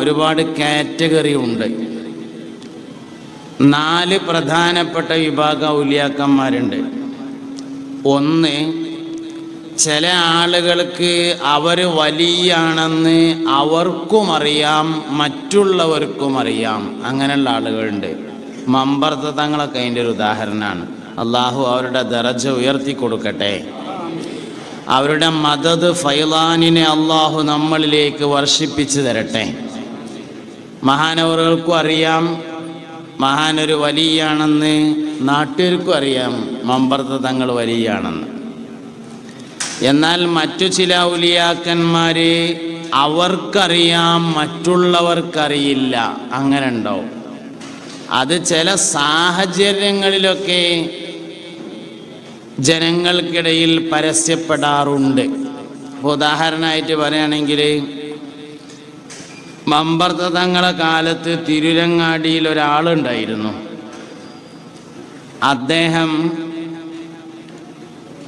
ഒരുപാട് കാറ്റഗറി ഉണ്ട്. 4 പ്രധാനപ്പെട്ട വിഭാഗ ഔലിയാക്കന്മാരുണ്ട്. ഒന്ന്, ചില ആളുകൾക്ക് അവർ വലിയാണെന്ന് അവർക്കും അറിയാം, മറ്റുള്ളവർക്കും അറിയാം. അങ്ങനെയുള്ള ആളുകളുണ്ട്. മമ്പർത്ത തങ്ങളൊക്കെ അതിൻ്റെ ഒരു ഉദാഹരണമാണ്. അള്ളാഹു അവരുടെ ദറജ ഉയർത്തി കൊടുക്കട്ടെ. അവരുടെ മദദ് ഫൈലാനിനെ അള്ളാഹു നമ്മളിലേക്ക് വർഷിപ്പിച്ചു തരട്ടെ. മഹാനവറുകൾക്കും അറിയാം മഹാനൊരു വലിയാണെന്ന്, നാട്ടുകാർക്കും അറിയാം മമ്പർത്ത തങ്ങൾ വലിയാണെന്ന്. എന്നാൽ മറ്റു ചില ഔലിയാക്കന്മാർ അവർക്കറിയാം, മറ്റുള്ളവർക്കറിയില്ല. അങ്ങനെ ഉണ്ടാവും. അത് ചില സാഹചര്യങ്ങളിലൊക്കെ ജനങ്ങൾക്കിടയിൽ പരസ്യപ്പെടാറുണ്ട്. ഉദാഹരണമായിട്ട് പറയുകയാണെങ്കിൽ, മമ്പർത്ത തങ്ങളെ കാലത്ത് തിരുരങ്ങാടിയിൽ ഒരാളുണ്ടായിരുന്നു. അദ്ദേഹം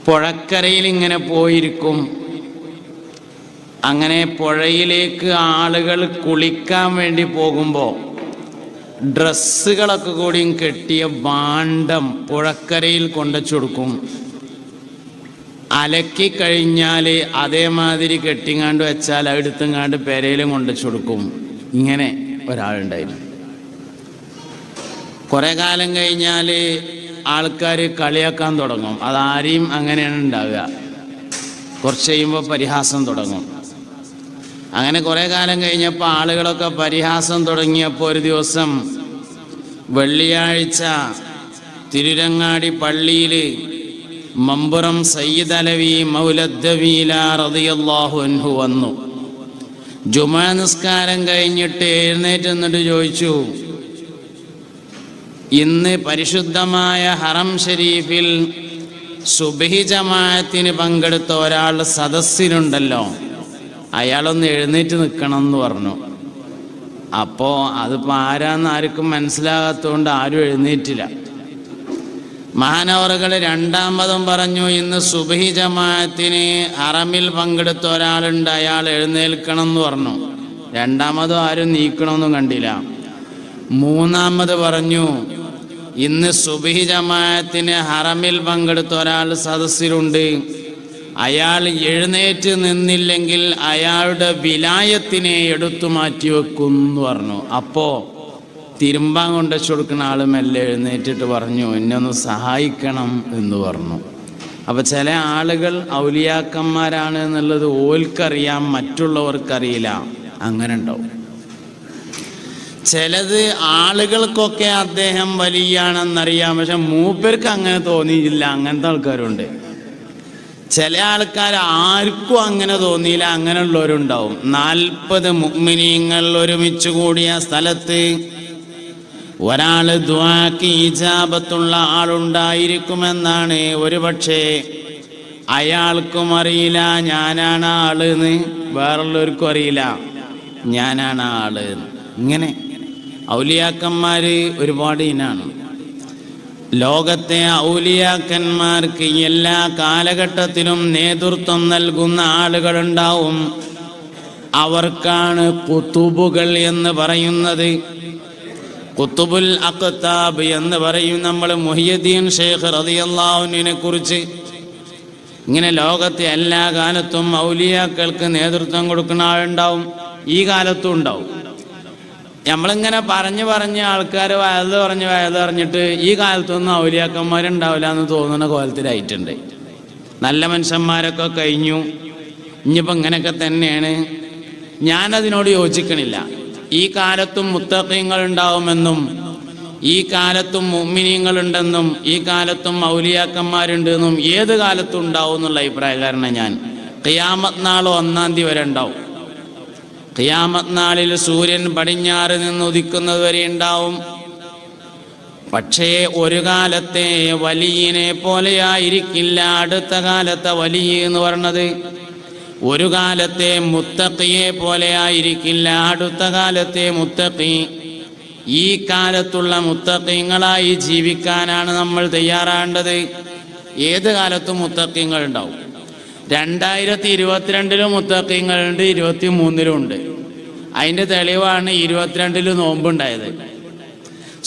പുഴക്കരയിൽ ഇങ്ങനെ പോയിരിക്കും. അങ്ങനെ പുഴയിലേക്ക് ആളുകൾ കുളിക്കാൻ വേണ്ടി പോകുമ്പോൾ ഡ്രസ്സുകളൊക്കെ കൂടിയും കെട്ടിയ ഭാണ്ഡം പുഴക്കരയിൽ കൊണ്ടുവച്ചു കൊടുക്കും. അലക്കി കഴിഞ്ഞാൽ അതേമാതിരി കെട്ടിങ്ങാണ്ട് വെച്ചാൽ എടുത്തുങ്ങാണ്ട് പെരയിലും കൊണ്ടുവച്ചു കൊടുക്കും. ഇങ്ങനെ ഒരാളുണ്ടായിരുന്നു. കുറേ കാലം കഴിഞ്ഞാൽ ആൾക്കാർ കളിയാക്കാൻ തുടങ്ങും. അതാരെയും അങ്ങനെയാണ് ഉണ്ടാവുക. കുറച്ച് കഴിയുമ്പോൾ പരിഹാസം തുടങ്ങും. അങ്ങനെ കുറേ കാലം കഴിഞ്ഞപ്പോൾ ആളുകളൊക്കെ പരിഹാസം തുടങ്ങിയപ്പോൾ ഒരു ദിവസം വെള്ളിയാഴ്ച തിരുരങ്ങാടി പള്ളിയിൽ മമ്പുറം സയ്യിദ് അലവി മൗലദ്ദവീല റളിയല്ലാഹു അൻഹു വന്നു. ജുമാ നിസ്കാരം കഴിഞ്ഞിട്ട് എഴുന്നേറ്റ് നിന്നിട്ട് ചോദിച്ചു, ഇന്ന് പരിശുദ്ധമായ ഹറം ഷരീഫിൽ സുബ്ഹി ജമാഅത്തിന് പങ്കെടുത്ത ഒരാൾ സദസ്സിലുണ്ടല്ലോ, അയാളൊന്ന് എഴുന്നേറ്റ് നിൽക്കണം എന്ന് പറഞ്ഞു. അപ്പോൾ അതിപ്പോൾ ആരാന്ന് ആർക്കും മനസ്സിലാകാത്തതുകൊണ്ട് ആരും എഴുന്നേറ്റില്ല. മഹാനവറുകൾ രണ്ടാമതും പറഞ്ഞു, ഇന്ന് സുബ്ഹി ജമാഅത്തിന് ഹറമിൽ പങ്കെടുത്ത ഒരാളുണ്ട്, അയാൾ എഴുന്നേൽക്കണം എന്ന് പറഞ്ഞു. രണ്ടാമതും ആരും നീക്കണമെന്നും കണ്ടില്ല. മൂന്നാമത് പറഞ്ഞു, ഇന്ന് സുബ്ഹി ജമാഅത്തിന് ഹറമിൽ പങ്കെടുത്ത ഒരാൾ സദസ്സിലുണ്ട്, അയാൾ എഴുന്നേറ്റ് നിന്നില്ലെങ്കിൽ അയാളുടെ വിലായത്തിനെ എടുത്തു മാറ്റി വെക്കും എന്ന് പറഞ്ഞു. അപ്പോൾ തിരുമ്പാൻ കൊണ്ടുവച്ചു കൊടുക്കുന്ന ആൾ മെല്ലെ എഴുന്നേറ്റിട്ട് പറഞ്ഞു, എന്നെ ഒന്ന് സഹായിക്കണം എന്ന് പറഞ്ഞു. അപ്പോൾ ചില ആളുകൾ ഔലിയാക്കന്മാരാണ് എന്നുള്ളത് ഓൽക്കറിയാം, മറ്റുള്ളവർക്കറിയില്ല. അങ്ങനെ ഉണ്ടാവും. ചിലത് ആളുകൾക്കൊക്കെ അദ്ദേഹം വലിയാണെന്നറിയാം, പക്ഷെ മൂപ്പർക്ക് അങ്ങനെ തോന്നിയില്ല. അങ്ങനത്തെ ആൾക്കാരുണ്ട്. ചില ആൾക്കാർ ആർക്കും അങ്ങനെ തോന്നിയില്ല. അങ്ങനെയുള്ളവരുണ്ടാവും. 40 മുഅ്മിനീങ്ങൾ ഒരുമിച്ച് കൂടിയ സ്ഥലത്ത് ഒരാൾ ദുആക്ക് ഇജാബത്തുള്ള ആളുണ്ടായിരിക്കുമെന്നാണ്. ഒരുപക്ഷെ അയാൾക്കും അറിയില്ല ഞാനാണ് ആളെന്ന്, വേറുള്ളവർക്കും അറിയില്ല ഞാനാണ് ആള്. ഇങ്ങനെ ഔലിയാക്കന്മാർ ഒരുപാട് ഇനാണ്. ലോകത്തെ ഔലിയാക്കന്മാർക്ക് എല്ലാ കാലഘട്ടത്തിലും നേതൃത്വം നൽകുന്ന ആളുകളുണ്ടാവും. അവർക്കാണ് കുത്തുബുകൾ എന്ന് പറയുന്നത്. കുത്തുബുൽ അഖ്താബ് എന്ന് പറയും നമ്മൾ മുഹിയുദ്ദീൻ ഷേഖ് റളിയല്ലാഹു അൻഹുവിനെ കുറിച്ച്. ഇങ്ങനെ ലോകത്തെ എല്ലാ കാലത്തും ഔലിയാക്കൾക്ക് നേതൃത്വം കൊടുക്കുന്ന ആളുണ്ടാവും. ഈ കാലത്തും ഉണ്ടാവും. നമ്മളിങ്ങനെ പറഞ്ഞ് ആൾക്കാർ വയത് പറഞ്ഞിട്ട് ഈ കാലത്തൊന്നും ഔലിയാക്കന്മാരുണ്ടാവില്ല എന്ന് തോന്നുന്ന കോലത്തിലായിട്ടുണ്ട്. നല്ല മനുഷ്യന്മാരൊക്കെ കഴിഞ്ഞു. ഇനിയിപ്പോൾ ഇങ്ങനെയൊക്കെ തന്നെയാണ്. ഞാനതിനോട് യോജിക്കണില്ല. ഈ കാലത്തും മുത്തഖീങ്ങൾ ഉണ്ടാവുമെന്നും ഈ കാലത്തും മുഅ്മിനീങ്ങളുണ്ടെന്നും ഈ കാലത്തും ഔലിയാക്കന്മാരുണ്ടെന്നും ഏത് കാലത്തും ഉണ്ടാവും എന്നുള്ള അഭിപ്രായക്കാരനാണ് ഞാൻ. ഖിയാമത്ത് നാൾ 1-ാം തീയതി വരെ ഉണ്ടാവും. ഖിയാമത്ത് നാളിൽ സൂര്യൻ പടിഞ്ഞാറ് നിന്ന് ഉദിക്കുന്നത് വരെ ഉണ്ടാവും. പക്ഷേ ഒരു കാലത്തെ വലിയനെ പോലെയായിരിക്കില്ല അടുത്ത കാലത്തെ വലിയ എന്ന് പറഞ്ഞത്. ഒരു കാലത്തെ മുത്തഖിയെ പോലെയായിരിക്കില്ല അടുത്ത കാലത്തെ മുത്തഖി. ഈ കാലത്തുള്ള മുത്തഖീങ്ങളായി ജീവിക്കാനാണ് നമ്മൾ തയ്യാറാകേണ്ടത്. ഏത് കാലത്തും മുത്തഖീങ്ങൾ ഉണ്ടാവും. 2022 മുത്തഖീങ്ങളുണ്ട്, 23 ഉണ്ട്. അതിൻ്റെ തെളിവാണ് 22 നോമ്പുണ്ടായത്.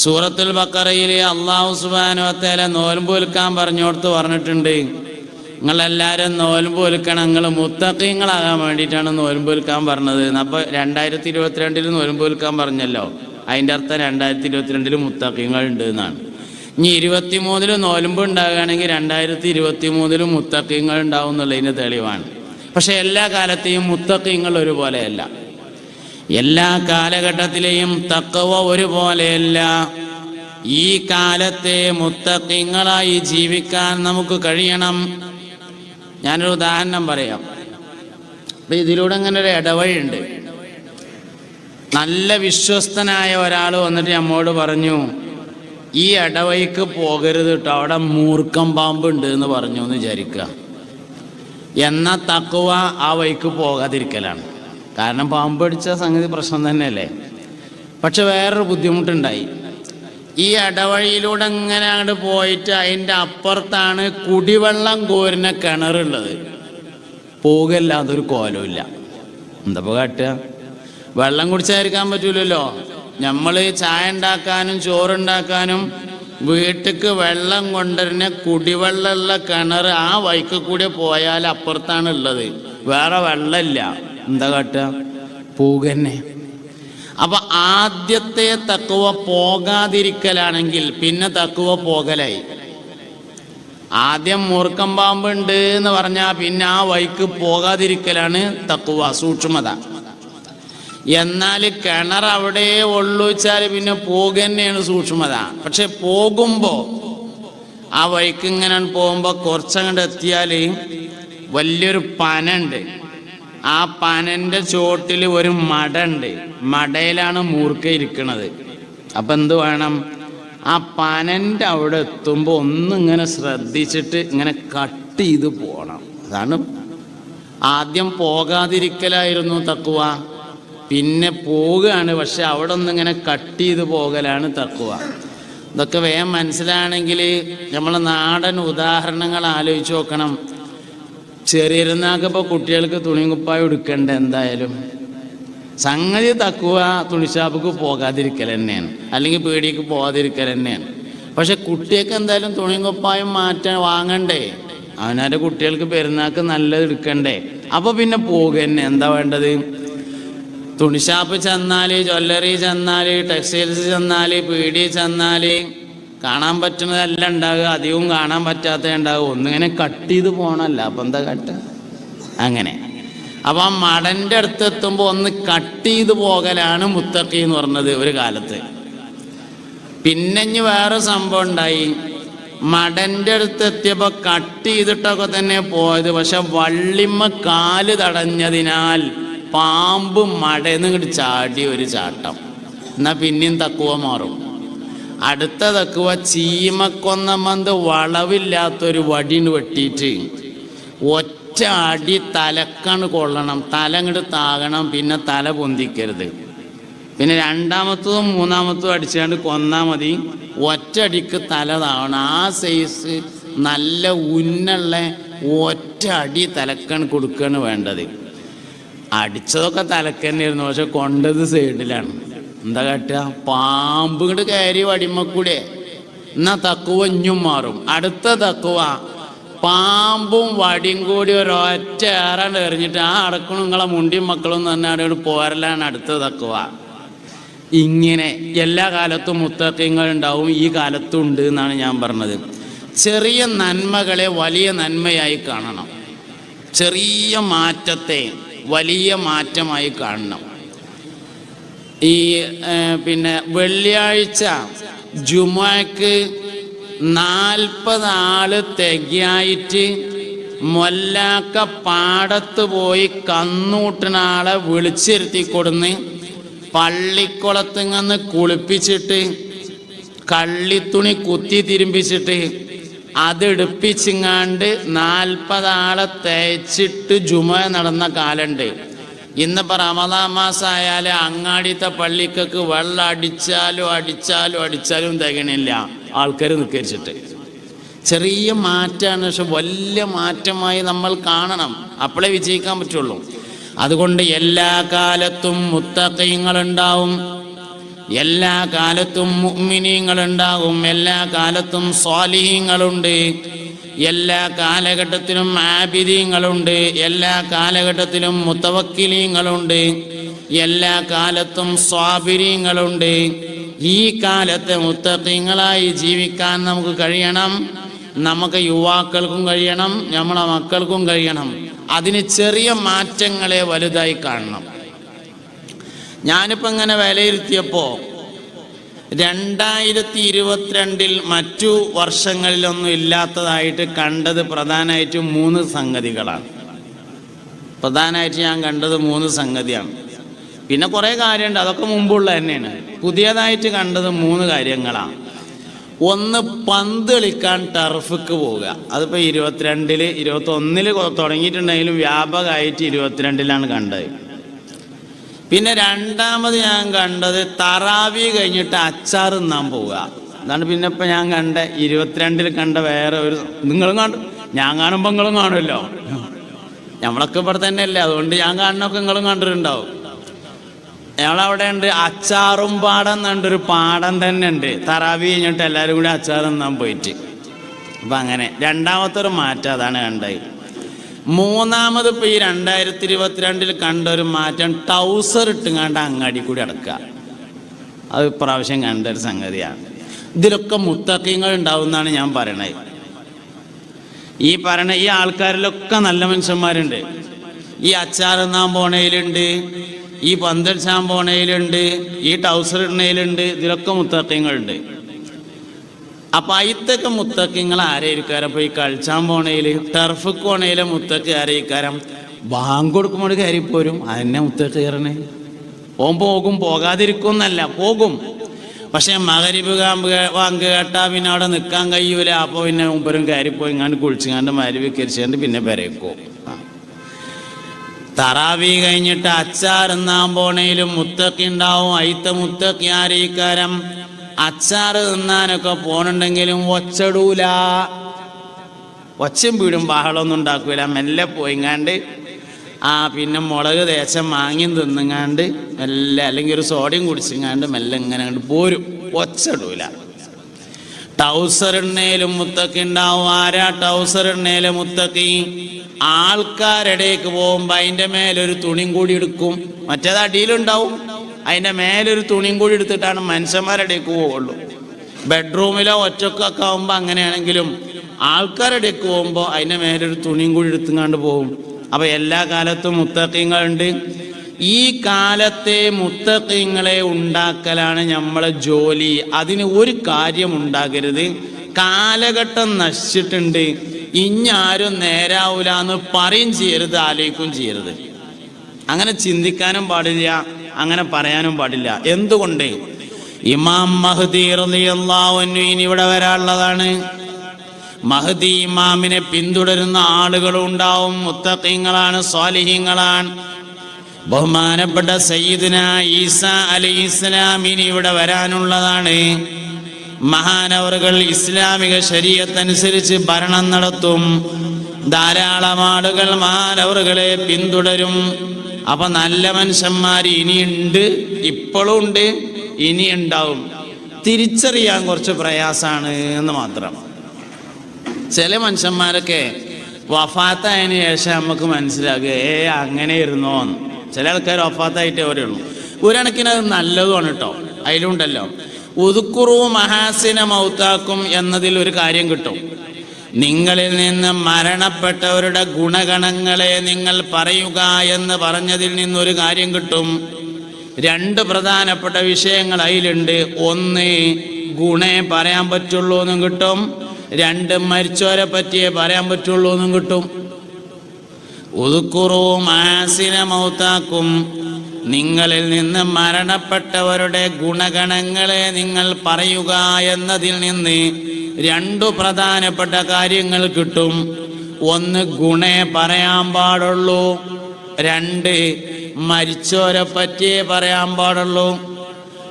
സൂറത്തുൽ ബഖറയിൽ അല്ലാഹു സുബ്ഹാനഹു വ തആല നോൽമ്പ് വിൽക്കാൻ പറഞ്ഞോടത്ത് പറഞ്ഞിട്ടുണ്ട്, നിങ്ങളെല്ലാവരും നോൽമ്പ് വിൽക്കണം, നിങ്ങൾ മുത്തഖീങ്ങളാകാൻ വേണ്ടിയിട്ടാണ് നോൽമ്പ് വിൽക്കാൻ പറഞ്ഞത്. അപ്പോൾ 2022 നോൽമ്പ് വിൽക്കാൻ പറഞ്ഞല്ലോ, അതിൻ്റെ അർത്ഥം 2022 മുത്തഖീങ്ങൾ ഉണ്ട് എന്നാണ്. ഇനി 23 നോൽമ്പ് ഉണ്ടാകുകയാണെങ്കിൽ 2023 മുത്തഖീങ്ങൾ ഉണ്ടാവും എന്നുള്ളതിന് തെളിവാണ്. പക്ഷെ എല്ലാ കാലത്തെയും മുത്തഖീങ്ങൾ ഒരുപോലെയല്ല, എല്ലാ കാലഘട്ടത്തിലെയും തഖ്വ ഒരുപോലെയല്ല. ഈ കാലത്തെ മുത്തഖീങ്ങളായി ജീവിക്കാൻ നമുക്ക് കഴിയണം. ഞാനൊരു ഉദാഹരണം പറയാം. അപ്പം ഇതിലൂടെ അങ്ങനെ ഒരു ഇടവഴിയുണ്ട്. നല്ല വിശ്വസ്തനായ ഒരാൾ വന്നിട്ട് നമ്മോട് പറഞ്ഞു, ഈ ഇടവഴിക്ക് പോകരുത് കേട്ടോ, അവിടെ മൂർഖം പാമ്പ് ഉണ്ട് എന്ന് പറഞ്ഞു എന്ന് വിചാരിക്കുക. എന്നാൽ തഖ്വ ആ വഴിക്ക് പോകാതിരിക്കലാണ്. കാരണം പാമ്പ് അടിച്ച സംഗതി പ്രശ്നം തന്നെയല്ലേ. പക്ഷെ വേറൊരു ബുദ്ധിമുട്ടുണ്ടായി. ഈ ഇടവഴിയിലൂടെ ഇങ്ങനെ അങ്ങോട്ട് പോയിട്ട് അതിൻ്റെ അപ്പുറത്താണ് കുടിവെള്ളം കോരുന്ന കിണറുള്ളത്. പോകല്ലാതൊരു കോലമില്ല. എന്താപ്പോൾ കാട്ടുക? വെള്ളം കുടിച്ചായിരിക്കാൻ പറ്റൂലല്ലോ. നമ്മൾ ചായ ഉണ്ടാക്കാനും ചോറുണ്ടാക്കാനും വീട്ടിക്ക് വെള്ളം കൊണ്ടുവരുന്ന കുടിവെള്ളമുള്ള കിണർ ആ വഴിക്ക് കൂടി പോയാൽ അപ്പുറത്താണ് ഉള്ളത്, വേറെ വെള്ളമില്ല. എന്താ കാട്ടുക? പോകന്നെ. അപ്പൊ ആദ്യത്തെ തഖ്വ പോകാതിരിക്കലാണെങ്കിൽ പിന്നെ തഖ്വ പോകലായി. ആദ്യം മൂർഖം പാമ്പുണ്ട് എന്ന് പറഞ്ഞാൽ പിന്നെ ആ വഴിക്ക് പോകാതിരിക്കലാണ് തഖ്വ, സൂക്ഷ്മത. എന്നാൽ കിണർ അവിടെ ഉള്ളു വെച്ചാൽ പിന്നെ പോകുന്നതാണ് സൂക്ഷ്മത. പക്ഷെ പോകുമ്പോൾ ആ വഴിക്ക് ഇങ്ങനെ പോകുമ്പോൾ കുറച്ചങ്ങോട്ട് എത്തിയാൽ വലിയൊരു പനുണ്ട്. ആ പനൻ്റെ ചോട്ടിൽ ഒരു മട ഉണ്ട്. മടയിലാണ് മൂർഖ ഇരിക്കുന്നത്. അപ്പം എന്ത് വേണം? ആ പനൻ്റെ അവിടെ എത്തുമ്പോൾ ഒന്നിങ്ങനെ ശ്രദ്ധിച്ചിട്ട് ഇങ്ങനെ കട്ട് ചെയ്ത് പോകണം. അതാണ് ആദ്യം പോകാതിരിക്കലായിരുന്നു തഖ്വ, പിന്നെ പോവുകയാണ്. പക്ഷെ അവിടെ ഒന്നിങ്ങനെ കട്ട് ചെയ്ത് പോകലാണ് തഖ്വ. ഇതൊക്കെ വേഗം മനസ്സിലാണെങ്കിൽ നമ്മളെ നാടൻ ഉദാഹരണങ്ങൾ ആലോചിച്ച് നോക്കണം. ചെറിയിരുന്നാക്കിപ്പോൾ കുട്ടികൾക്ക് തുണി കുപ്പായം എടുക്കണ്ട. എന്തായാലും സംഗതി തഖ്വ തുണിഷാപ്പിക്ക് പോകാതിരിക്കൽ തന്നെയാണ്, അല്ലെങ്കിൽ പീടിക്ക് പോകാതിരിക്കൽ തന്നെയാണ്. പക്ഷെ കുട്ടികൾക്ക് എന്തായാലും തുണി കുപ്പായം വാങ്ങണ്ടേ? അവനാരുടെ കുട്ടികൾക്ക് പെരുന്നാൾക്ക് നല്ലത് എടുക്കണ്ടേ? അപ്പോൾ പിന്നെ പോകുക തന്നെ. എന്താ വേണ്ടത്? തുണിഷാപ്പ് ചെന്നാൽ, ജ്വല്ലറി ചെന്നാൽ, ടെക്സ്റ്റൈൽസ് ചെന്നാൽ, പീടി ചെന്നാൽ കാണാൻ പറ്റുന്നതല്ല ഉണ്ടാകുക, അധികവും കാണാൻ പറ്റാത്ത ഉണ്ടാകുക. ഒന്നിങ്ങനെ കട്ട് ചെയ്ത് പോകണമല്ല. അപ്പം എന്താ കട്ട്? അങ്ങനെ. അപ്പം ആ മടൻ്റെ അടുത്ത് എത്തുമ്പോൾ ഒന്ന് കട്ട് ചെയ്ത് പോകലാണ് മുത്തഖി എന്ന് പറഞ്ഞത് ഒരു കാലത്ത്. പിന്നെ ഇനി വേറെ സംഭവം ഉണ്ടായി. മടൻ്റെ അടുത്ത് എത്തിയപ്പോൾ കട്ട് ചെയ്തിട്ടൊക്കെ തന്നെ പോയത്. പക്ഷെ വള്ളിമ്മ കാല് തടഞ്ഞതിനാൽ പാമ്പ് മടന്ന് ഇങ്ങോട്ട് ചാടി ഒരു ചാട്ടം. എന്നാൽ പിന്നെയും തഖ്വ മാറും. അടുത്ത തഖ്വ ചീമക്കൊന്നമന്ത് വളവില്ലാത്തൊരു വടിന് വെട്ടിയിട്ട് ഒറ്റ അടി തലക്കാണ് കൊള്ളണം. തല ഇങ്ങോട്ട് താകണം, പിന്നെ തല പൊന്തിക്കരുത്. പിന്നെ രണ്ടാമത്തതും മൂന്നാമത്തതും അടിച്ചാണ്ട് കൊന്നാൽ മതി. ഒറ്റ അടിക്ക് തല താവണം. ആ സൈസ് നല്ല ഉന്നുള്ള ഒറ്റ അടി തലക്കാണ് കൊടുക്കുകയാണ് വേണ്ടത്. അടിച്ചതൊക്കെ തലക്ക് തന്നെയായിരുന്നു, പക്ഷെ കൊണ്ടത് സൈഡിലാണ്. എന്താ കാട്ടുക? പാമ്പ് ഇങ്ങോട്ട് കയറി വടിമക്കൂടെ. എന്നാൽ തഖ്വ ഇഞ്ഞും മാറും. അടുത്ത തഖ്വ പാമ്പും വടിയും കൂടി ഒരൊറ്റ ഏറാണ്ട് എറിഞ്ഞിട്ട് ആ അടക്കണം നിങ്ങളെ മുണ്ടിയും മക്കളും തന്നെ അവിടെ പോരലാണ് അടുത്ത തഖ്വ. ഇങ്ങനെ എല്ലാ കാലത്തും മുത്തഖീങ്ങൾ ഉണ്ടാവും, ഈ കാലത്തും ഉണ്ട് എന്നാണ് ഞാൻ പറഞ്ഞത്. ചെറിയ നന്മകളെ വലിയ നന്മയായി കാണണം, ചെറിയ മാറ്റത്തെ വലിയ മാറ്റമായി കാണണം. ഈ പിന്നെ വെള്ളിയാഴ്ച ജുമുഅക്ക് 40 ആള് തികയായിട്ട് മൊല്ലാക്ക പാടത്ത് പോയി കന്നൂട്ടുന്ന ആളെ വിളിച്ചിരുത്തി കൊടുന്ന് പള്ളിക്കുളത്തിങ്ങന്ന് കുളിപ്പിച്ചിട്ട് കള്ളിത്തുണി കുത്തി തിരുമ്പിച്ചിട്ട് അതെടുപ്പിച്ചിങ്ങാണ്ട് 40 ആളെ തേച്ചിട്ട് ജുമുഅ നടന്ന കാലുണ്ട്. ഇന്നിപ്പോൾ റമദാൻ മാസമായാൽ അങ്ങാടിത്തെ പള്ളിക്കൊക്കെ വെള്ളം അടിച്ചാലും തികണില്ല, ആൾക്കാർ നിൽക്കരിച്ചിട്ട്. ചെറിയ മാറ്റമാണ്, പക്ഷെ വലിയ മാറ്റമായി നമ്മൾ കാണണം, അപ്പോഴേ വിജയിക്കാൻ പറ്റുള്ളൂ. അതുകൊണ്ട് എല്ലാ കാലത്തും മുത്തഖീങ്ങളുണ്ടാവും, എല്ലാ കാലത്തും മുഅ്മിനീങ്ങളുണ്ടാകും, എല്ലാ കാലത്തും സ്വാലിഹീങ്ങളുണ്ട്, എല്ലാ കാലഘട്ടത്തിലും ആബിദീങ്ങളുണ്ട്, എല്ലാ കാലഘട്ടത്തിലും മുതവക്കിലീങ്ങളുണ്ട്, എല്ലാ കാലത്തും സ്വാബിരീങ്ങളുണ്ട്. ഈ കാലത്തെ മുത്തഖീങ്ങളായി ജീവിക്കാൻ നമുക്ക് കഴിയണം. നമുക്ക് യുവാക്കൾക്കും കഴിയണം, നമ്മളെ മക്കൾക്കും കഴിയണം. അതിന് ചെറിയ മാറ്റങ്ങളെ വലുതായി കാണണം. ഞാനിപ്പോൾ ഇങ്ങനെ വിലയിരുത്തിയപ്പോൾ 2022 മറ്റു വർഷങ്ങളിലൊന്നും ഇല്ലാത്തതായിട്ട് കണ്ടത് പ്രധാനമായിട്ട് 3 സംഗതികളാണ്. പ്രധാനമായിട്ട് ഞാൻ കണ്ടത് 3 സംഗതിയാണ്. പിന്നെ കുറേ കാര്യമുണ്ട്, അതൊക്കെ മുമ്പുള്ള തന്നെയാണ്. പുതിയതായിട്ട് കണ്ടത് 3 കാര്യങ്ങളാണ്. ഒന്ന്, പന്ത് കളിക്കാൻ ടർഫിക്ക് പോവുക. അതിപ്പോൾ 22-ൽ 21-ൽ തുടങ്ങിയിട്ടുണ്ടെങ്കിലും വ്യാപകമായിട്ട് 22-ലാണ് കണ്ടത്. പിന്നെ രണ്ടാമത് ഞാൻ കണ്ടത് തറാവി കഴിഞ്ഞിട്ട് അച്ചാർ തിന്നാൻ പോവുക. അതാണ് പിന്നെ ഇപ്പം ഞാൻ കണ്ട 22-ൽ കണ്ട വേറെ ഒരു. നിങ്ങളും കാണും, ഞാൻ കാണുമ്പോൾ നിങ്ങളും കാണുമല്ലോ. നമ്മളൊക്കെ ഇവിടെ തന്നെ അല്ലേ, അതുകൊണ്ട് ഞാൻ കാണുന്നൊക്കെ നിങ്ങളും കണ്ടിട്ടുണ്ടാവും. ഞങ്ങളവിടെ ഉണ്ട് അച്ചാറും പാടം എന്നുണ്ടൊരു പാടം തന്നെ ഉണ്ട്. തറാവി കഴിഞ്ഞിട്ട് എല്ലാവരും കൂടി അച്ചാർ തിന്നാൻ പോയിട്ട്. അപ്പം അങ്ങനെ രണ്ടാമത്തെ ഒരു മാറ്റം അതാണ് കണ്ടത്. മൂന്നാമത് ഇപ്പോൾ ഈ 2022-ൽ കണ്ട ഒരു മാറ്റം ടൗസർ ഇട്ടുങ്ങാണ്ട് അങ്ങാടി കൂടി അടക്കുക. അത് ഇപ്രാവശ്യം കണ്ടൊരു സംഗതിയാണ്. ഇതിലൊക്കെ മുത്തഖീങ്ങൾ ഉണ്ടാവും എന്നാണ് ഞാൻ പറയണത്. ഈ ആൾക്കാരിലൊക്കെ നല്ല മനുഷ്യന്മാരുണ്ട്. ഈ അച്ചാർ തിന്നാൻ പോണയിലുണ്ട്, ഈ പന്തളിച്ചാൻ പോണയിലുണ്ട്, ഈ ടൗസർ ഇടുന്നതിലുണ്ട്. ഇതിലൊക്കെ മുത്തഖീങ്ങളുണ്ട്. അപ്പം അയിത്തൊക്കെ മുത്തഖീങ്ങൾ ആരായിരിക്കാരം? അപ്പോൾ ഈ കളിച്ചാൻ പോണയിൽ ടർഫിക്ക് പോണയിലെ മുത്തഖ് ആരായിരിക്കാരം? ബാങ്ക് കൊടുക്കുമ്പോൾ കയറിപ്പോരും. അതെന്നെ മുത്തഖ് കയറണേ. ഓൻ പോകും, പോകാതിരിക്കും എന്നല്ല, പോകും. പക്ഷെ മഗ്‌രിബ് വാങ്ക് കേട്ടാൽ പിന്നെ അവിടെ നിൽക്കാൻ കഴിയൂല. അപ്പോൾ പിന്നെ മുമ്പരും കയറിപ്പോയി ഇങ്ങാണ്ട് കുളിച്ചിങ്ങാണ്ട് മഗ്‌രിബ് കരിച്ചാണ്ട് പിന്നെ പെരയ്ക്കും. തറാവി കഴിഞ്ഞിട്ട് അച്ചാർ തിന്നാൻ പോണേലും മുത്തഖി ഉണ്ടാവും. അയിത്ത മുത്തഖി ആരീക്കാരം? അച്ചാർ തിന്നാനൊക്കെ പോണുണ്ടെങ്കിലും ഒച്ചടൂല, ഒച്ചയും വീടും ബഹളമൊന്നും ഉണ്ടാക്കൂല. മെല്ലെ പോയിങ്ങാണ്ട് പിന്നെ മുളക് തേച്ച മാങ്ങിയും തിന്നുങ്ങാണ്ട് മെല്ലെ, അല്ലെങ്കിൽ ഒരു സോഡയും കുടിച്ചിങ്ങാണ്ട് മെല്ലെ ഇങ്ങനെ കണ്ട് പോരും, ഒച്ചടൂല. ടൗസർ ഇണ്ണേലും മുത്തഖി ഉണ്ടാവും. ആരാ ടൗസർ ഇണ്ണേലും മുത്തഖി? ആൾക്കാരിടയ്ക്ക് പോകുമ്പോൾ അതിൻ്റെ മേലൊരു തുണിയും കൂടി എടുക്കും. മറ്റേത് അടിയിലുണ്ടാവും, അതിൻ്റെ മേലൊരു തുണിയും കൂടി എടുത്തിട്ടാണ് മനുഷ്യന്മാരുടെയൊക്കെ പോവുള്ളൂ. ബെഡ്റൂമിലോ ഒറ്റക്കൊക്കെ ആകുമ്പോൾ അങ്ങനെയാണെങ്കിലും ആൾക്കാരുടെയൊക്കെ പോകുമ്പോൾ അതിൻ്റെ മേലൊരു തുണിയും കൂടി എടുത്തുങ്ങാണ്ട് പോകും. അപ്പോൾ എല്ലാ കാലത്തും മുത്തഖീങ്ങളുണ്ട്. ഈ കാലത്തെ മുത്തഖീങ്ങളെ ഉണ്ടാക്കലാണ് നമ്മളെ ജോലി. അതിന് ഒരു കാര്യം ഉണ്ടാകരുത്. കാലഘട്ടം നശിച്ചിട്ടുണ്ട്, ഇഞ്ഞാരും നേരാവൂല എന്ന് പറയും ചെയ്യരുത്, ആലോചിക്കുകയും ചെയ്യരുത്. അങ്ങനെ ചിന്തിക്കാനും പാടില്ല, അങ്ങനെ പറയാനും പാടില്ല. എന്തുകൊണ്ട്? ഇമാം മഹ്ദി റളിയല്ലാഹു അൻഹു ഇനി ഇവിടെ വരാനുള്ളതാണ്. മഹ്ദി ഇമാമിനെ പിന്തുടരുന്ന ആളുകളും ഉണ്ടാവും. മുത്തഖീങ്ങളാണ്, സ്വാലിഹീങ്ങളാണ്. ബഹുമാനപ്പെട്ട സയ്യിദുന ഈസാ അലൈഹിസ്സലാം ഇനി ഇവിടെ വരാനുള്ളതാണ്. മഹാനവറുകൾ ഇസ്ലാമിക ശരീഅത്തനുസരിച്ച് ഭരണം നടത്തും. ധാരാളം ആളുകൾ മഹാനവറുകളെ പിന്തുടരും. അപ്പൊ നല്ല മനുഷ്യന്മാർ ഇനിയുണ്ട്, ഇപ്പോഴും ഉണ്ട്, ഇനി ഉണ്ടാവും. തിരിച്ചറിയാൻ കുറച്ച് പ്രയാസമാണ് എന്ന് മാത്രം. ചില മനുഷ്യന്മാരൊക്കെ വഫാത്തായതിനു ശേഷം നമുക്ക് മനസ്സിലാകുക അങ്ങനെ ഇരുന്നോന്ന്. ചില ആൾക്കാർ വഫാത്തായിട്ടേ അവരുള്ളൂ. ഒരു കണക്കിന് അത് നല്ലതുമാണ് കേട്ടോ. അതിലുണ്ടല്ലോ ഉദ്കുറു മഹാസിന മൗത്താക്കും എന്നതിൽ ഒരു കാര്യം കിട്ടും. നിങ്ങളിൽ നിന്ന് മരണപ്പെട്ടവരുടെ ഗുണഗണങ്ങളെ നിങ്ങൾ പറയുക എന്ന് പറഞ്ഞതിൽ നിന്നൊരു കാര്യം കിട്ടും. 2 പ്രധാനപ്പെട്ട വിഷയങ്ങൾ അതിലുണ്ട്. 1 ഗുണേ പറയാൻ പറ്റുള്ളൂ എന്നും കിട്ടും. 2 മരിച്ചവരെ പറ്റിയേ പറയാൻ പറ്റുള്ളൂ എന്നും കിട്ടും. ഉദ്കുറു മഹാസിന മൗത്താക്കും, നിങ്ങളിൽ നിന്ന് മരണപ്പെട്ടവരുടെ ഗുണഗണങ്ങളെ നിങ്ങൾ പറയുക എന്നതിൽ നിന്ന് 2 പ്രധാനപ്പെട്ട കാര്യങ്ങൾ കിട്ടും. 1 ഗുണേ പറയാൻ പാടുള്ളൂ, 2 മരിച്ചവരെ പറ്റിയേ പറയാൻ പാടുള്ളൂ.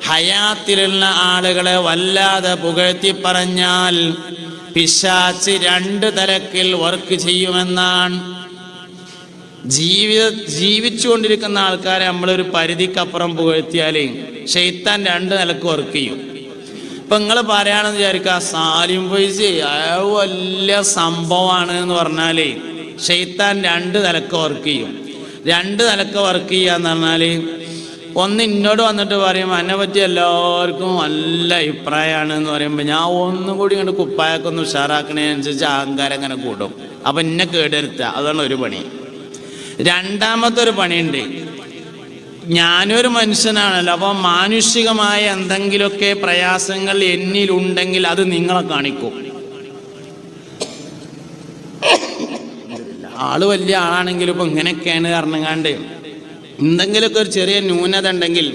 ഹയാത്തിലുള്ള ആളുകളെ വല്ലാതെ പുകഴ്ത്തി പറഞ്ഞാൽ പിശാച് 2 തരത്തിൽ വർക്ക് ചെയ്യുമെന്നാണ്. ജീവിച്ചുകൊണ്ടിരിക്കുന്ന ആൾക്കാരെ നമ്മളൊരു പരിധിക്കപ്പുറം പുകഴ്ത്തിയാൽ ശൈത്താൻ രണ്ട് നിലക്ക് വർക്ക് ചെയ്യും. ഇപ്പം നിങ്ങൾ പറയുകയാണെന്ന് വിചാരിക്കുക, സാലിം ഫൈസി വലിയ സംഭവമാണ് എന്ന് പറഞ്ഞാൽ ശൈത്താൻ രണ്ട് നിലക്ക് വർക്ക് ചെയ്യും. രണ്ട് നിലക്ക് വർക്ക് ചെയ്യുക എന്ന് പറഞ്ഞാൽ, ഒന്ന് ഇന്നോട് വന്നിട്ട് പറയും എന്നെ പറ്റി എല്ലാവർക്കും നല്ല അഭിപ്രായമാണ് എന്ന് പറയുമ്പോൾ ഞാൻ ഒന്നും കൂടി ഇങ്ങോട്ട് കുപ്പായൊക്കെ ഒന്ന് ഉഷാറാക്കണതിനനുസരിച്ച് അഹങ്കാരം അങ്ങനെ കൂടും. അപ്പം എന്നെ കേടെടുത്തുക, അതാണ് ഒരു പണി. രണ്ടാമത്തെ ഒരു പണിയുണ്ട്, ഞാനൊരു മനുഷ്യനാണല്ലോ, അപ്പം മാനുഷികമായ എന്തെങ്കിലുമൊക്കെ പ്രയാസങ്ങൾ എന്നിലുണ്ടെങ്കിൽ അത് നിങ്ങളെ കാണിക്കും. ആള് വലിയ ആളാണെങ്കിലും ഇപ്പം ഇങ്ങനെയൊക്കെയാണ് കാരണങ്ങാണ്ട് എന്തെങ്കിലുമൊക്കെ ഒരു ചെറിയ ന്യൂനത ഉണ്ടെങ്കിൽ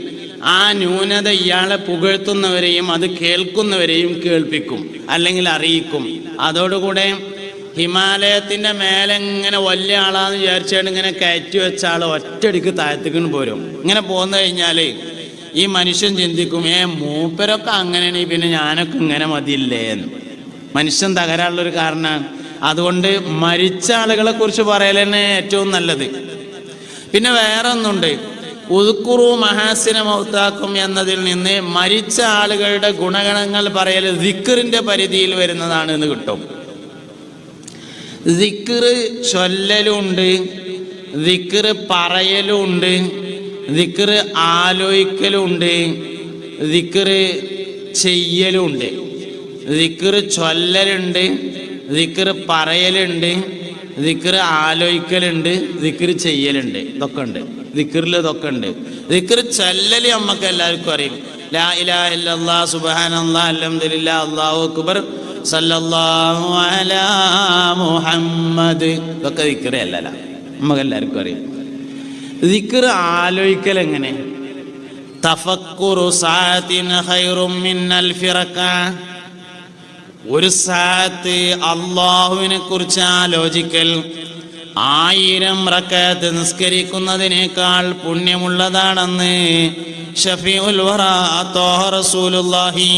ആ ന്യൂനത ഇയാളെ പുകഴ്ത്തുന്നവരെയും അത് കേൾക്കുന്നവരെയും കേൾപ്പിക്കും, അല്ലെങ്കിൽ അറിയിക്കും. അതോടുകൂടെ ഹിമാലയത്തിൻ്റെ മേലെ ഇങ്ങനെ വലിയ ആളാന്ന് വിചാരിച്ചാണ് ഇങ്ങനെ കയറ്റി വെച്ച ആൾ ഒറ്റയടിക്ക് താഴത്തേക്ക് പോരും. ഇങ്ങനെ പോന്നു കഴിഞ്ഞാൽ ഈ മനുഷ്യൻ ചിന്തിക്കും, മൂപ്പരൊക്കെ അങ്ങനെയാണെങ്കിൽ പിന്നെ ഞാനൊക്കെ ഇങ്ങനെ മതിയില്ലേ എന്ന്. മനുഷ്യൻ തകരാനുള്ളൊരു കാരണമാണ്. അതുകൊണ്ട് മരിച്ച ആളുകളെ കുറിച്ച് പറയൽ തന്നെ ഏറ്റവും നല്ലത്. പിന്നെ വേറെ ഒന്നുണ്ട്, ഉദ്കുറു മഹാസിന മൗത്താക്കും എന്നതിൽ നിന്ന് മരിച്ച ആളുകളുടെ ഗുണഗണങ്ങൾ പറയൽ ദിക്റിന്റെ പരിധിയിൽ വരുന്നതാണ് എന്ന് കിട്ടും. ദിക്ർ ചൊല്ലലുണ്ട്, ദിക്ർ പറയലുണ്ട്, ദിക്ർ ആലോചിക്കലുണ്ട്, ദിക്ർ ചെയ്യലുണ്ട്. ദിക്ർ ചൊല്ലലുണ്ട്, ദിക്ർ പറയലുണ്ട്, ദിക്ർ ആലോചിക്കലുണ്ട്, ദിക്ർ ചെയ്യലുണ്ട്. ഇതൊക്കെ ഉണ്ട് ദിക്റിൽ, ഇതൊക്കെ ഉണ്ട്. ദിക്ർ ചൊല്ലല് നമുക്ക് എല്ലാവർക്കും അറിയും. ലാ ഇലാഹ ഇല്ലല്ലാഹ് സുബ്ഹാനല്ലാഹ് അൽഹംദുലില്ലാഹ് അല്ലാഹു അക്ബർ സല്ലല്ലാഹു അലാ മുഹമ്മദ്, ഇതൊക്കെ ദിക്ർ അല്ലല്ല, നമുക്ക് എല്ലാവർക്കും അറിയാം. ദിക്ർ ആലോചിക്കൽ എങ്ങനെ? തഫക്കുറു സഅത്തിൻ ഖൈറും മിൻ അൽഫി റക്അ, ഒരു സാഅത്ത് അല്ലാഹുവിനെ കുറിച്ച് ആലോചിക്കൽ 1000 റക്അത്ത് നിസ്കരിക്കുന്നതിനേക്കാൾ പുണ്യമുള്ളതാണെന്ന് ഷഫീഉൽ വറാ ത്വാഹ റസൂലുള്ളാഹി.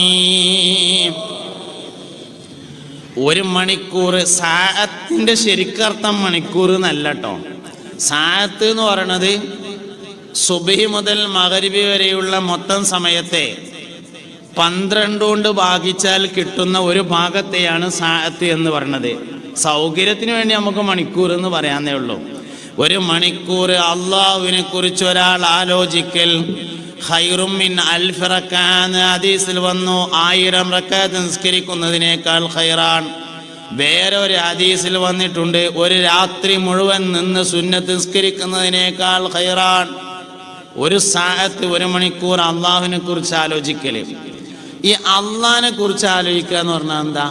ഒരു മണിക്കൂർ, സാഅത്തിന്റെ ശരിക്കർത്ഥം മണിക്കൂർ എന്നല്ല കേട്ടോ. സാഅത്ത് എന്ന് പറയണത് സുബ്ഹി മുതൽ മഗ്രിബ് വരെയുള്ള മൊത്തം സമയത്തെ 12 കൊണ്ട് ഭാഗിച്ചാൽ കിട്ടുന്ന ഒരു ഭാഗത്തെയാണ് സാഅത്ത് എന്ന് പറയുന്നത്. സൗകര്യത്തിന് വേണ്ടി നമുക്ക് മണിക്കൂർ എന്ന് പറയാന്നേ ഉള്ളൂ. ഒരു മണിക്കൂർ അള്ളാഹുവിനെ കുറിച്ച് ഒരാൾ ആലോചിക്കൽ ഖൈറും മിൻ അൽഫി റക്അത്ത് ഹദീസിൽ വന്നു, 1000 റക്അത്ത് നിസ്കരിക്കുന്നതിനേക്കാൾ ഖൈറാൻ. വേറെ ഒരു ഹദീസിൽ വന്നിട്ടുണ്ട്, ഒരു രാത്രി മുഴുവൻ നിന്ന് സുന്നത്ത് നിസ്കരിക്കുന്നതിനേക്കാൾ ഖൈറാൻ. ഒരു സാഅത്ത്, ഒരു മണിക്കൂർ അള്ളാഹുവിനെ കുറിച്ച് ആലോചിക്കല്. ഈ അള്ളാഹിനെ കുറിച്ച് ആലോചിക്കുക എന്ന് പറഞ്ഞാൽ എന്താ?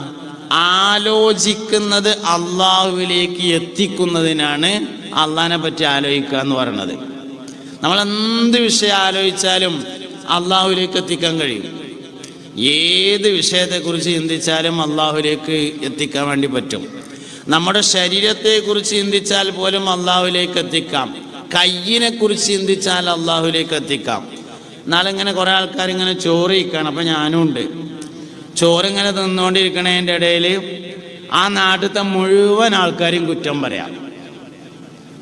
ആലോചിക്കുന്നത് അള്ളാഹുവിലേക്ക് എത്തിക്കുന്നതിനാണ് അള്ളാഹിനെ പറ്റി ആലോചിക്കുക എന്ന് പറയുന്നത്. നമ്മൾ എന്ത് വിഷയം ആലോചിച്ചാലും അള്ളാഹുവിലേക്ക് എത്തിക്കാൻ കഴിയും. ഏത് വിഷയത്തെക്കുറിച്ച് ചിന്തിച്ചാലും അള്ളാഹുവിലേക്ക് എത്തിക്കാൻ വേണ്ടി പറ്റും. നമ്മുടെ ശരീരത്തെക്കുറിച്ച് ചിന്തിച്ചാൽ പോലും അള്ളാഹുവിലേക്ക് എത്തിക്കാം. കയ്യിനെ കുറിച്ച് ചിന്തിച്ചാൽ അള്ളാഹുവിലേക്ക് എത്തിക്കാം. നാളിങ്ങനെ കുറേ ആൾക്കാരിങ്ങനെ ചോറ് കഴിക്കുകയാണ്. അപ്പം ഞാനും ഉണ്ട്. ചോറിങ്ങനെ തിന്നുകൊണ്ടിരിക്കണതിൻ്റെ ഇടയിൽ ആ നാട്ടിലത്തെ മുഴുവൻ ആൾക്കാരെയും കുറ്റം പറയാം.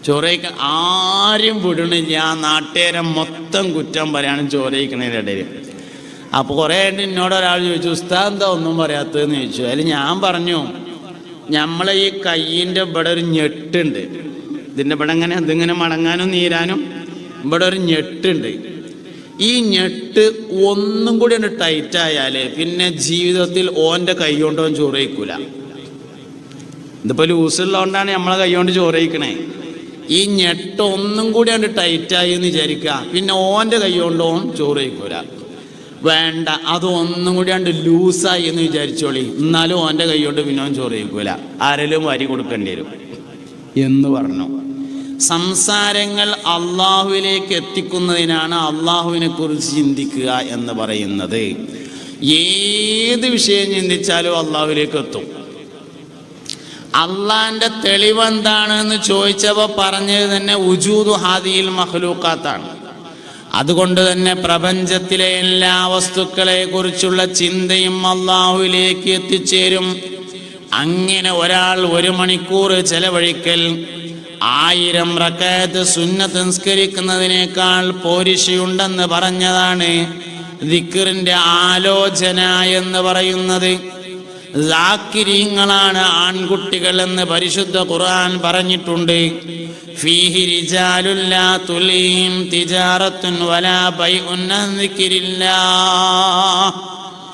ചോറ് കഴിക്കാൻ ആരും വിടണില്ല, ആ നാട്ടുകാരെ മൊത്തം കുറ്റം പറയാണ് ചോറ് കഴിക്കണതിൻ്റെ ഇടയിൽ. അപ്പോൾ കുറേ ആയിട്ട് എന്നോട് ഒരാൾ ചോദിച്ചു, ഉസ്താദ് എന്താ ഒന്നും പറയാത്തതെന്ന് ചോദിച്ചു. അതിൽ ഞാൻ പറഞ്ഞു, നമ്മളെ ഈ കയ്യിൻ്റെ ഇവിടെ ഒരു ഞെട്ടുണ്ട്, ഇതിൻ്റെ ഇവിടെ ഇങ്ങനെ ഇതിങ്ങനെ മടങ്ങാനും നീരാനും ഇവിടെ ഒരു ഞെട്ടുണ്ട്. ഈ ഞെട്ട് ഒന്നും കൂടി ഒന്ന് ടൈറ്റായാൽ പിന്നെ ജീവിതത്തിൽ ഓൻ്റെ കൈ കൊണ്ട് ഓൻ ചോറ് കഴിക്കൂല. ഇതിപ്പോൾ ലൂസുള്ളതുകൊണ്ടാണ് നമ്മളെ കൈ കൊണ്ട് ചോറ് കഴിക്കണേ. ഈ ഞെട്ട് ഒന്നും കൂടി ഒന്ന് ടൈറ്റായി എന്ന് വിചാരിക്കുക, പിന്നെ ഓൻ്റെ കൈ കൊണ്ട് ഓൻ ചോറ് കഴിക്കൂല. വേണ്ട, അത് ഒന്നും കൂടി കണ്ട് ലൂസായി എന്ന് വിചാരിച്ചോളി, എന്നാലും ഓൻ്റെ കൈ കൊണ്ട് പിന്നെ ഓൻ ചോറ് കഴിക്കൂല, ആരെങ്കിലും വരി കൊടുക്കേണ്ടി വരും എന്ന് പറഞ്ഞു. സംസാരങ്ങൾ അള്ളാഹുവിലേക്ക് എത്തിക്കുന്നതിനാണ് അള്ളാഹുവിനെ കുറിച്ച് ചിന്തിക്കുക എന്ന് പറയുന്നത്. ഏത് വിഷയം ചിന്തിച്ചാലും അള്ളാഹുവിലേക്ക് എത്തും. അള്ളാഹിന്റെ തെളിവെന്താണെന്ന് ചോദിച്ചപ്പോൾ പറഞ്ഞത് തന്നെ ഉജൂദു ഹാദിഹിൽ മഖ്ലൂഖാത്താണ്. അതുകൊണ്ട് തന്നെ പ്രപഞ്ചത്തിലെ എല്ലാ വസ്തുക്കളെ കുറിച്ചുള്ള ചിന്തയും അള്ളാഹുവിലേക്ക് എത്തിച്ചേരും. അങ്ങനെ ഒരാൾ 1 മണിക്കൂർ ചെലവഴിക്കൽ 1000 റക്അത്ത് സുന്നത്ത് നിസ്കരിക്കുന്നതിനേക്കാൾ പോരിശയുണ്ടെന്ന് പറഞ്ഞതാണ് ദിക്റിന്റെ ആലോചന എന്ന് പറയുന്നത്. സാക്കിരീങ്ങളാണ് ആൺകുട്ടികൾ എന്ന് പരിശുദ്ധ ഖുർആൻ പറഞ്ഞിട്ടുണ്ട്. ഫീഹി റിജാലുൻ ലാ തുലീഹിം തിജാറത്തുൻ വലാ ബൈഉൻ അൻ ദിക്രില്ലാഹ്.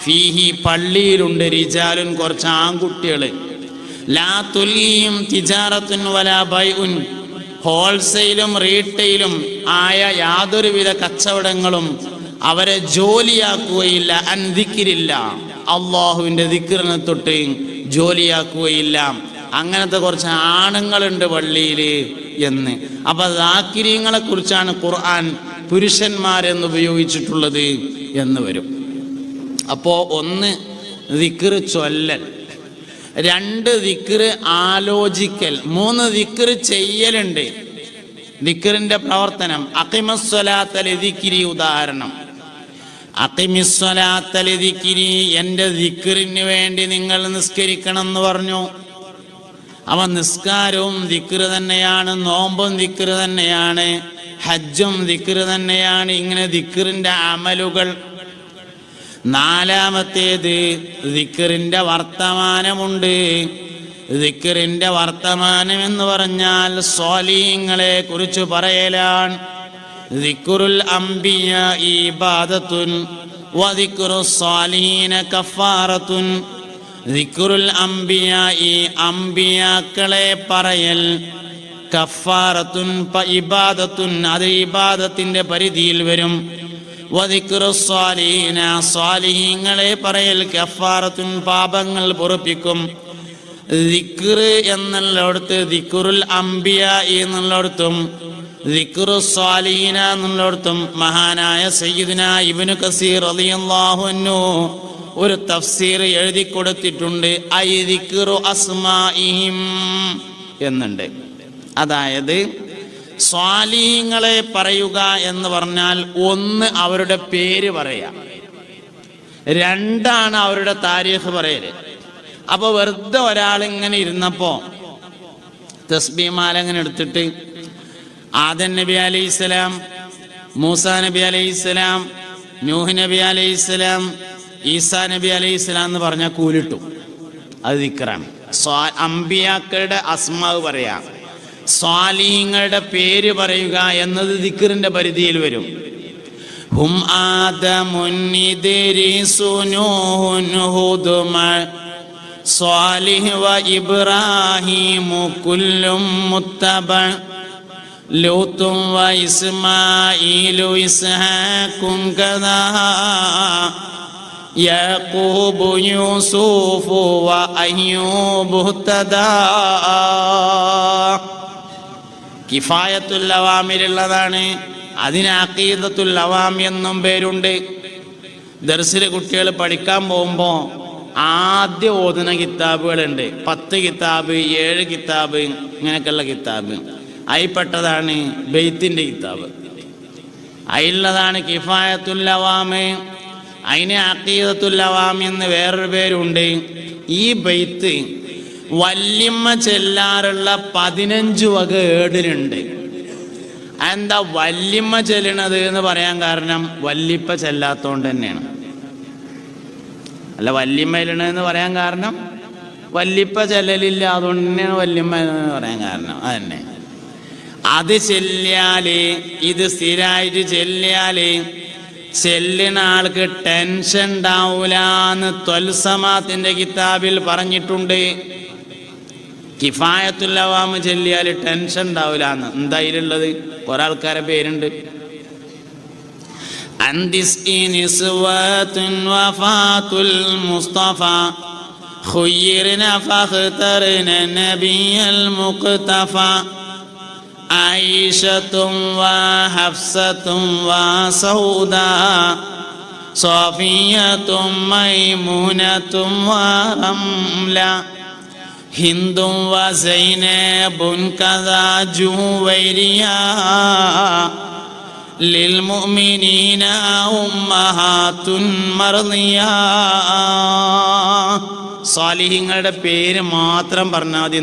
ഫീഹി പള്ളിയിലുണ്ട് റിജാലുൻ കുറച്ച് ആൺകുട്ടികൾ, ലാ തുലീഹിം തിജാറത്തുൻ വലാ ബൈഉൻ ഹോൾസെയിലും റീറ്റെയിലും ആയ യാതൊരുവിധ കച്ചവടങ്ങളും അവരെ ജോലിയാക്കുകയില്ല. അൻ ദിക്രില്ലാഹ് അള്ളാഹുവിൻ്റെ ദിക്റിനെ തൊട്ട് ജോലിയാക്കുകയില്ല. അങ്ങനത്തെ കുറച്ച് ആണുങ്ങളുണ്ട് പള്ളിയിൽ എന്ന്. അപ്പൊ ദാക്കിരീങ്ങളെ കുറിച്ചാണ് ഖുർആൻ പുരുഷന്മാരെന്ന് ഉപയോഗിച്ചിട്ടുള്ളത് എന്ന് വരും. അപ്പോ 1 ദിക്ർ ചൊല്ലൽ, 2 ദിക്ർ ആലോചിക്കൽ, 3 ദിക്ർ ചെയ്യലുണ്ട്. ദിക്റിന്റെ പ്രവർത്തനം അഖിമസ്സലാത്ത ലിദിക്രി, ഉദാഹരണം അഖിമിസ്സലാത്ത ലിദിക്രി, എൻ്റെ ദിക്റിന് വേണ്ടി നിങ്ങൾ നിസ്കരിക്കണം എന്ന് പറഞ്ഞു. അവ നിസ്കാരവും ദിക്ർ തന്നെയാണ്, നോമ്പും ദിക്ർ തന്നെയാണ്, ഹജ്ജും ദിക്ർ തന്നെയാണ്. ഇങ്ങനെ ദിക്റിന്റെ അമലുകൾ. 4മത്തേത് ദിക്റിന്റെ വർത്തമാനമുണ്ട്. ദിക്റിന്റെ വർത്തമാനം എന്ന് പറഞ്ഞാൽ സ്വാലിഹീങ്ങളെ കുറിച്ച് പറയലാണ്. ദിക്റുൽ അംബിയാ ഇബാദത്തുൻ വദിക്റുസ് സ്വാലിഹീന കഫാറത്തുൻ. ദിക്റുൽ അംബിയാ അംബിയാക്കളെ പറയൽ, കഫാറത്തുൻ ഇബാദത്തുൻ അത് ഇബാദത്തിന്റെ പരിധിയിൽ വരും. വദിക്റുസ് സ്വാലിഹീന സ്വാലിഹീങ്ങളെ പറയൽ കഫാറത്തുൻ പാപങ്ങൾ പൊറുപ്പിക്കും. ദിക്ർ എന്നുള്ളിടത്ത് ദിക്റുൽ അംബിയാ എന്നുള്ളിടത്തും ദിക്റുസ് സ്വാലിഹീന എന്നുള്ളിടത്തും മഹാനായ സയ്യിദുനാ ഇബ്നു കസീർ റളിയല്ലാഹു അൻഹു ഒരു തഫ്സീർ എഴുതി കൊടുത്തിട്ടുണ്ട്. ഐ ദിക്റു അസ്മാഇഹിം എന്നുണ്ട്. അതായത് സ്വാലിഹീങ്ങളെ പറയുക എന്ന് പറഞ്ഞാൽ 1 അവരുടെ പേര് പറയാ, 2 അവരുടെ താരീഖ് പറയല്. അപ്പൊ വെറുതെ ഒരാളിങ്ങനെ ഇരുന്നപ്പോ തസ്ബീഹ് മാല ഇങ്ങനെ എടുത്തിട്ട് ആദം നബി അലൈഹിസ്സലാം, മൂസാ നബി അലൈഹിസ്സലാം, നൂഹ് നബി അലൈഹിസ്സലാം, ഈസാ നബി അലൈഹിസ്സലാം എന്ന് പറഞ്ഞാൽ കൂലിട്ടു. അത് ദിക്റാണ്. അംബിയാക്കളുടെ അസ്മാവ് പറയാം, സ്വാലിഹീങ്ങളുടെ പേര് പറയുക എന്നത് ദിക്റിന്റെ പരിധിയിൽ വരും. ഹും ആദമുൻ ഇദ്രീസു നൂഹുൻ ഹൂദുമ സ്വാലിഹ് വ ഇബ്രാഹീമു കുല്ലും മുത്തബ ലൂത്തും വ ഇസ്മാഈലു ഇസ്ഹാഖും കദാ യാഖൂബു യൂസുഫു വ അയ്യൂബു തദാ. കിഫായത്തുൽ അവാമിലുള്ളതാണ്. അതിന് അഖീദത്തുൽ അവാം എന്നും പേരുണ്ട്. ദർസിലെ കുട്ടികൾ പഠിക്കാൻ പോകുമ്പോൾ ആദ്യം ഓതുന്ന കിതാബുകളുണ്ട്. 10 കിതാബ്, 7 കിതാബ്, ഇങ്ങനെയൊക്കെയുള്ള കിതാബ്. അതിൽപ്പെട്ടതാണ് ബെയ്ത്തിന്റെ കിതാബ്. അതിലുള്ളതാണ് കിഫായത്തുൽ അവാമ്. അതിന് അഖീദത്തുൽ അവാം എന്ന് വേറൊരു പേരുണ്ട്. ഈ ബെയ്ത്ത് വല്യമ്മ ചെല്ലാറുള്ള 15 വക ഏടിലുണ്ട്. എന്താ വല്യമ്മ ചെല്ലണത് എന്ന് പറയാൻ കാരണം വല്ലിപ്പ ചെല്ലാത്തോണ്ട് തന്നെയാണ്. അല്ല, വല്യമ്മ ചെല്ലണെന്ന് പറയാൻ കാരണം വല്ലിപ്പ ചെല്ലലില്ല, അതുകൊണ്ട് തന്നെയാണ് വല്യമ്മ എന്ന് പറയാൻ കാരണം. അതന്നെ, അത് ചെല്ലിയാല്, ഇത് സ്ഥിരമായിട്ട് ചെല്ലിയാല് ചെല്ലുന്ന ആൾക്ക് ടെൻഷൻ ഉണ്ടാവൂലെന്ന് ത്വൽസമാത്തിന്റെ കിതാബിൽ പറഞ്ഞിട്ടുണ്ട്. കിഫായത്തുൽ അവാം ചെല്ലിയാൽ ടെൻഷൻ ഉണ്ടാവില്ലാന്ന്. എന്തായാലുള്ളത് കുറെ ആൾക്കാരെ പേരുണ്ട്. വഫാത്തുൽ മുസ്തഫ ഖുയ്യിർന ഫഖ്തർന നബിയൽ മുഖ്തഫ ആയിഷത്തും വ ഹഫ്സത്തും വ സൗദാ സഫിയത്തും മൈമുനത്തും വ റംല ഹിന്ദും വ സൈനബുൻ കദാ ജുവൈരിയാ ലിൽ മുഅ്മിനീന ഉമ്മഹാത്തുൻ മർദിയാ. സാലിഹീങ്ങളുടെ പേര് മാത്രം പറഞ്ഞാൽ മതി.